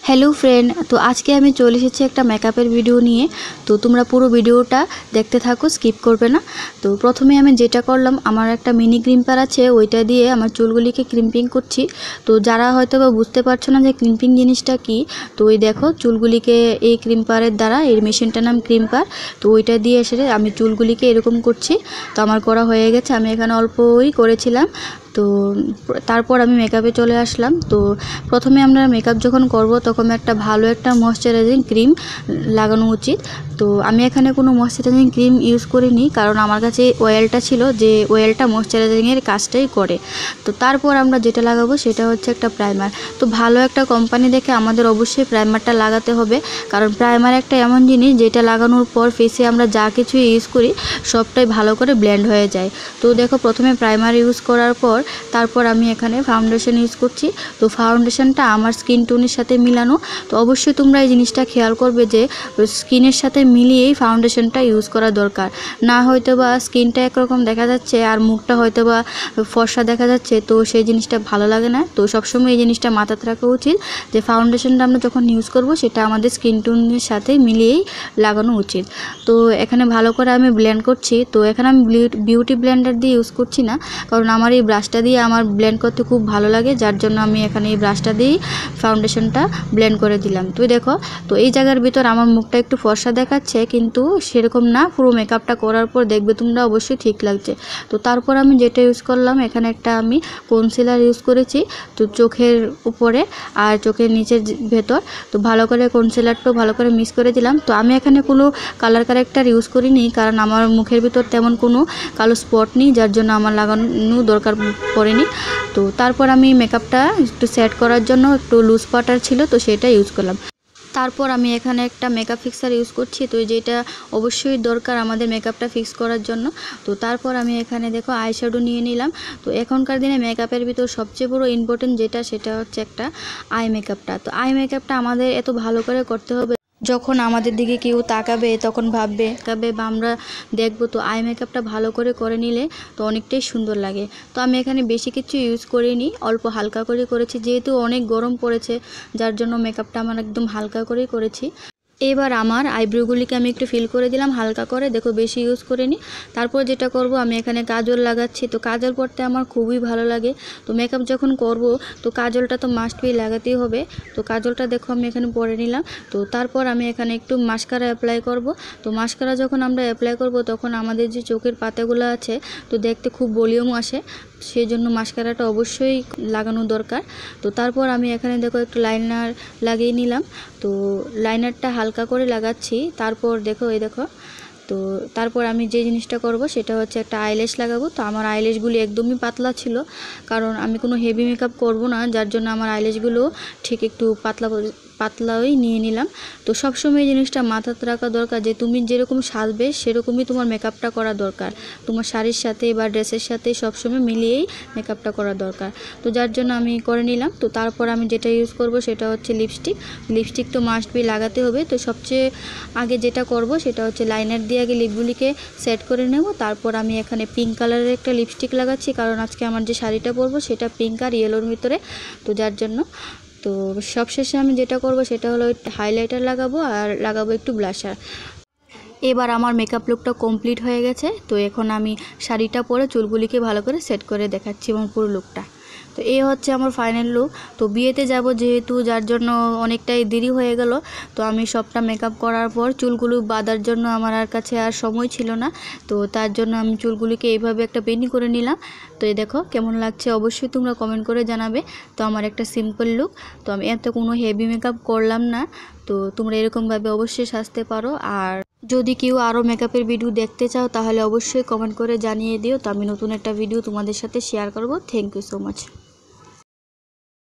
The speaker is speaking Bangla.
हेलो फ्रेंड, तो आज के हमें चले एसेছি একটা মেকআপের ভিডিও নিয়ে। তো তোমরা পুরো ভিডিওটা দেখতে থাকো, স্কিপ করবে না। তো প্রথমে আমি যেটা করলাম, আমার একটা মিনি ক্রিম্পার আছে, ওইটা দিয়ে আমার চুলগুলিকে ক্রিম্পিং করছি। তো যারা হয়তো বা বুঝতে পারছো না যে ক্রিম্পিং জিনিসটা কি, তো ওই দেখো চুলগুলিকে এই ক্রিম্পারের দ্বারা, এই মেশিনটার নাম ক্রিম্পার, তো ওইটা দিয়ে এসে আমি চুলগুলিকে এরকম করছি। তো আমার করা হয়ে গেছে, আমি এখানে অল্পই করেছিলাম। তো তারপর আমি মেকআপে চলে আসলাম। তো প্রথমে আমরা মেকআপ যখন করব তখন একটা ভালো একটা ময়শ্চারাইজিং ক্রিম লাগানো উচিত। তো আমি এখানে কোনো ময়শ্চারাইজিং ক্রিম ইউজ করিনি, কারণ আমার কাছে অয়েলটা ছিল, যে অয়েলটা ময়শ্চারাইজিংয়ের কাজটাই করে। তো তারপর আমরা যেটা লাগাবো সেটা হচ্ছে একটা প্রাইমার। তো ভালো একটা কোম্পানি দেখে আমাদের অবশ্যই প্রাইমারটা লাগাতে হবে, কারণ প্রাইমার একটা এমন জিনিস যেটা লাগানোর পর ফেসে আমরা যা কিছু ইউজ করি সবটাই ভালো করে ব্লেন্ড হয়ে যায়। তো দেখো প্রথমে প্রাইমার ইউজ করার পর তারপর আমি এখানে ফাউন্ডেশন ইউজ করছি। তো ফাউন্ডেশনটা আমার স্কিন টোনের সাথে মিলানো। তো অবশ্যই তোমরা এই জিনিসটা খেয়াল করবে যে স্কিনের সাথে মিলিয়েই ফাউন্ডেশনটা ইউজ করা দরকার, না হয়তো বা স্কিনটা একরকম দেখা যাচ্ছে আর মুখটা হয়তো বা ফর্সা দেখা যাচ্ছে, তো সেই জিনিসটা ভালো লাগে না। তো সবসময় এই জিনিসটা মাথাতে রাখা উচিত যে ফাউন্ডেশনটা আমরা যখন ইউজ করব সেটা আমাদের স্কিন টোনের সাথে মিলিয়েই লাগানো উচিত। তো এখানে ভালো করে আমি ব্লেন্ড করছি। তো এখানে আমি বিউটি ব্লেন্ডার দিয়ে ইউজ করছি না, কারণ আমার এই ব্রাশটা দিয়ে আমার ব্লেন্ড করতে খুব ভালো লাগে, যার জন্য আমি এখানে এই ব্রাশটা দিয়েই ফাউন্ডেশনটা ব্লেন্ড করে দিলাম। তো দেখো, তো এই জায়গার ভিতর আমার মুখটা একটু ফর্সা দেখাচ্ছে, কিন্তু সেরকম না, পুরো মেকআপটা করার পর দেখবে তোমরা অবশ্যই ঠিক লাগছে। তো তারপর আমি যেটা ইউজ করলাম, এখানে একটা আমি কনসিলার ইউজ করেছি, তো চোখের উপরে আর চোখের নিচের ভেতর। তো ভালো করে কনসিলারটাও ভালো করে মিক্স করে দিলাম। তো আমি এখানে কোনো কালার কারেক্টার ইউজ করিনি, কারণ আমার মুখের ভিতর তেমন কোনো কালো স্পট নেই, যার জন্য আমার লাগানো দরকার পড়েনি। তো তারপর আমি মেকআপটা একটু সেট করার জন্য একটু লুজ পাউডার ছিল, তো সেটা ইউজ করলাম। তারপর আমি এখানে একটা মেকআপ ফিক্সার ইউজ করছি, তো যেটা অবশ্যই দরকার আমাদের মেকআপটা ফিক্স করার জন্য। তো তারপর আমি এখানে দেখো আইশ্যাডো নিয়ে নিলাম। তো এখনকার দিনে মেকআপের ভিতর সবচেয়ে বড় ইম্পর্টেন্ট যেটা, সেটা হচ্ছে একটা আই মেকআপটা। তো আই মেকআপটা আমাদের এত ভালো করে করতে হবে, যখন আমাদের দিকে কেউ তাকাবে তখন ভাববে বা আমরা দেখবো। তো আই মেকআপটা ভালো করে নিলে তো অনেকটাই সুন্দর লাগে। তো আমি এখানে বেশি কিছু ইউজ করিনি, অল্প হালকা করে করেছি, যেহেতু অনেক গরম পড়েছে, যার জন্য মেকআপটা আমার একদম হালকা করেই করেছি। এবার আমার আইব্রোগুলিকে আমি একটু ফিল করে দিলাম হালকা করে, দেখো বেশি ইউজ করিনি। তারপর যেটা করব, আমি এখানে কাজল লাগাচ্ছি। তো কাজল পরতে আমার খুবই ভালো লাগে। তো মেকআপ যখন করব তো কাজলটা তো মাস্ট বি লাগাতেই হবে। তো কাজলটা দেখো আমি এখানে পরে নিলাম। তো তারপর আমি এখানে একটু মাস্কারা অ্যাপ্লাই করব। তো মাস্কারা যখন আমরা অ্যাপ্লাই করব তখন আমাদের যে চোখের পাতাগুলো আছে তো দেখতে খুব ভলিউম আসে, সেই জন্য মাস্কারাটা অবশ্যই লাগানো দরকার। তো তারপর আমি এখানে দেখো একটু লাইনার লাগিয়ে নিলাম। তো লাইনারটা হালকা করে লাগাচ্ছি। তারপর দেখো এই দেখো, তো তারপর আমি যে জিনিসটা করব সেটা হচ্ছে একটা আইল্যাশ লাগাবো। তো আমার আইল্যাশগুলি একদমই পাতলা ছিল, কারণ আমি কোনো হেভি মেকআপ করব না, যার জন্য আমার আইল্যাশগুলো ঠিক একটু পাতলাই নিয়ে নিলাম। তো সবসময় এই জিনিসটা মাথাতে রাখা দরকার যে তুমি যেরকম সাজবে সেরকমই তোমার মেকআপটা করা দরকার, তোমার শাড়ির সাথে বা ড্রেসের সাথে সবসময় মিলিয়েই মেকআপটা করা দরকার। তো যার জন্য আমি করে নিলাম। তো তারপর আমি যেটা ইউজ করব সেটা হচ্ছে লিপস্টিক তো মাস্ট বি লাগাতে হবে। তো সবচেয়ে আগে যেটা করব সেটা হচ্ছে লাইনার দিয়ে আগে লিপগুলিকে সেট করে নেব। তারপর আমি এখানে পিঙ্ক কালারের একটা লিপস্টিক লাগাচ্ছি, কারণ আজকে আমার যে শাড়িটা পরবো সেটা পিঙ্ক আর ইয়েলোর ভিতরে, তো যার জন্য। তো সবশেষে আমি যেটা করব সেটা হলো হাইলাইটার লাগাবো আর লাগাবো একটু ব্লাশার। এবার আমার মেকআপ লুকটা কমপ্লিট হয়ে গেছে। তো এখন আমি শাড়িটা পরে চুলগুলিকে ভালো করে সেট করে দেখাচ্ছি এবং পুরো লুকটা। তো এই হচ্ছে আমার ফাইনাল লুক। তো বিয়েতে যাব যেহেতু, যার জন্য অনেকটাই দেরি হয়ে গেল। তো আমি সবটা মেকআপ করার পর চুলগুলো বাঁধার জন্য আমার কাছে আর সময় ছিল না, তো তার জন্য আমি চুলগুলিকে এইভাবে একটা বেনি করে নিলাম। তো এই দেখো কেমন লাগছে অবশ্যই তোমরা কমেন্ট করে জানাবে। তো আমার একটা সিম্পল লুক, তো আমি এত কোনো হেভি মেকআপ করলাম না। তো তোমরা এরকমভাবে অবশ্যই সাজতে পারো। আর যদি কেউ আরও মেকআপের ভিডিও দেখতে চাও তাহলে অবশ্যই কমেন্ট করে জানিয়ে দিও। তো আমি নতুন একটা ভিডিও তোমাদের সাথে শেয়ার করব। Thank you so much.